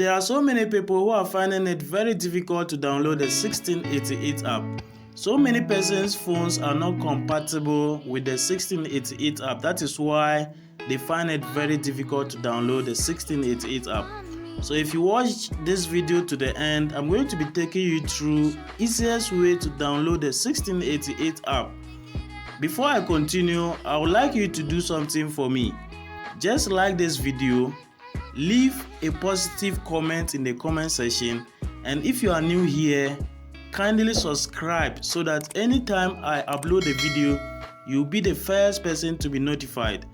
There are so many people who are finding it very difficult to download the 1688 app. So many persons' phones are not compatible with the 1688 app. That is why they find it very difficult to download the 1688 app. So if you watch this video to the end, I'm going to be taking you through easiest way to download the 1688 app. Before I continue, I would like you to do something for me. Just like this video, leave a positive comment in the comment section, and if you are new here, kindly subscribe so that anytime I upload a video, you'll be the first person to be notified.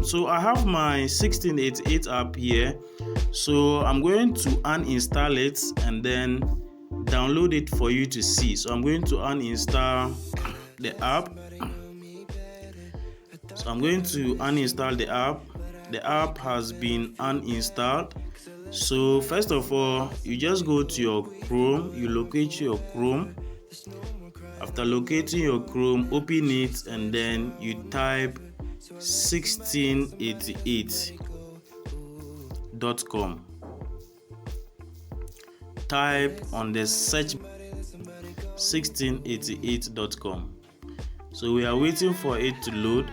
So I have my 1688 app here, so I'm going to uninstall it and then download it for you to see. So I'm going to uninstall the app. So I'm going to uninstall the app. The app has been uninstalled. So first of all, you just go to your Chrome, you locate your Chrome. After locating your Chrome, open it and then you type 1688.com. Type on the search 1688.com. So we are waiting for it to load.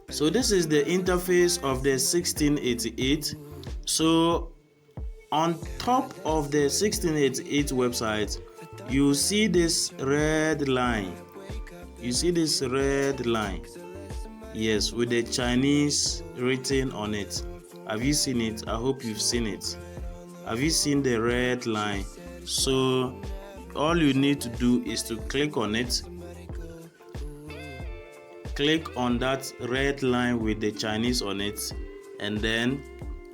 So this is the interface of the 1688. So on top of the 1688 website, you see this red line. You see this red line. Yes, with the Chinese written on it. Have you seen it? I hope you've seen it. Have you seen the red line? So all you need to do is to click on it. Click on that red line with the Chinese on it, and then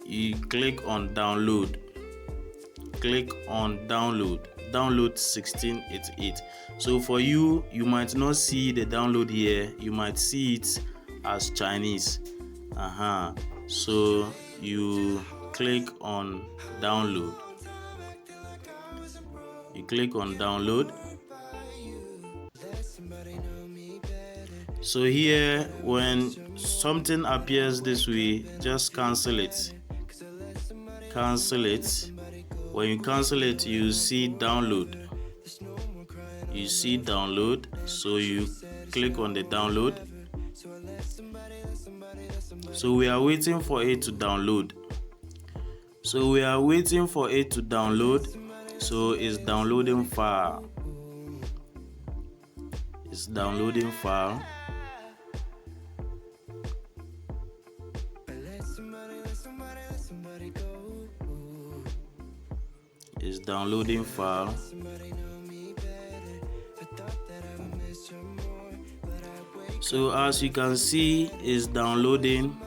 you click on download. Click on download 1688. So for you might not see the download here, you might see it as Chinese. So you click on download. You click on download. So here, when something appears this way, just cancel it. Cancel it. When you cancel it, you see download. You see download. So you click on the download. So we are waiting for it to download. So it's downloading file. It's downloading file. Is downloading file. So as you can see, is downloading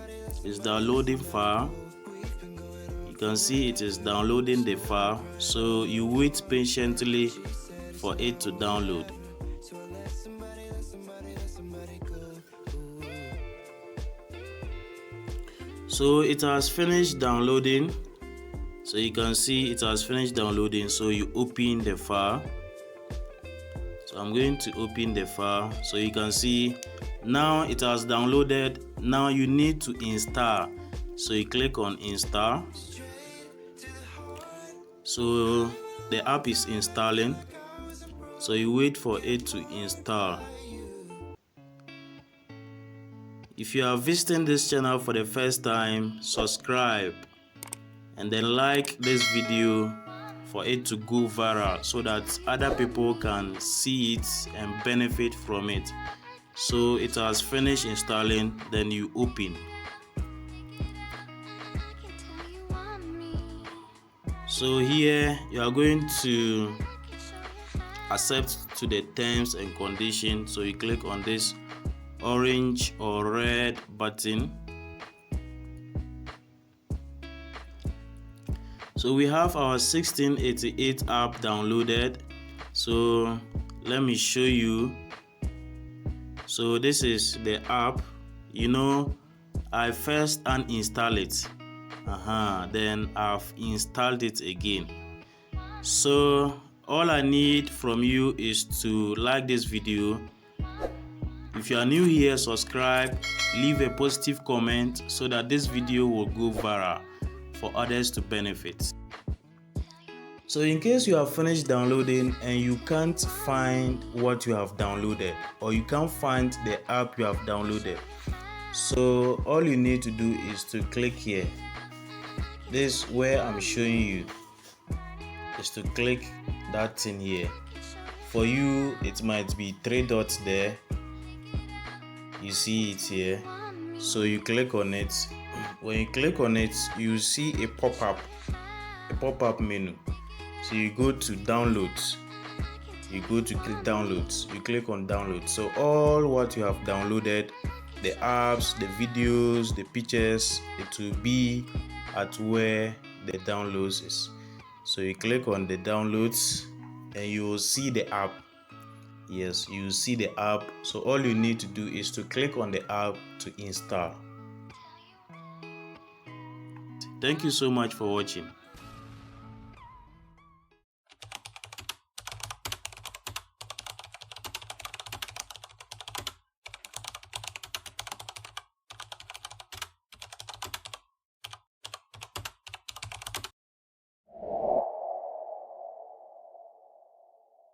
file. You can see it is downloading the file. So you wait patiently for it to download. So it has finished downloading. So you can see it has finished downloading. So you open the file. So I'm going to open the file. So you can see now it has downloaded. Now you need to install. So you click on install. So the app is installing. So you wait for it to install. If you are visiting this channel for the first time, subscribe and then like this video for it to go viral so that other people can see it and benefit from it. So it has finished installing, then you open. So here you are going to accept to the terms and conditions. So you click on this orange or red button. So we have our 1688 app downloaded. So let me show you. So this is the app. I first uninstall it. Then I've installed it again. So all I need from you is to like this video. If you are new here, subscribe, leave a positive comment so that this video will go viral for others to benefit. So in case you have finished downloading and you can't find what you have downloaded, or you can't find the app you have downloaded, so all you need to do is to click here. This where I'm showing you is to click that thing here. For you, it might be 3 dots there. You see it here. So you click on it. When you click on it, you see a pop-up menu. So you go to downloads. You go to click downloads. You click on download. So all what you have downloaded, the apps, the videos, the pictures, it will be at where the downloads is. So you click on the downloads and you will see the app. Yes, you will see the app. So all you need to do is to click on the app to install. Thank you so much for watching.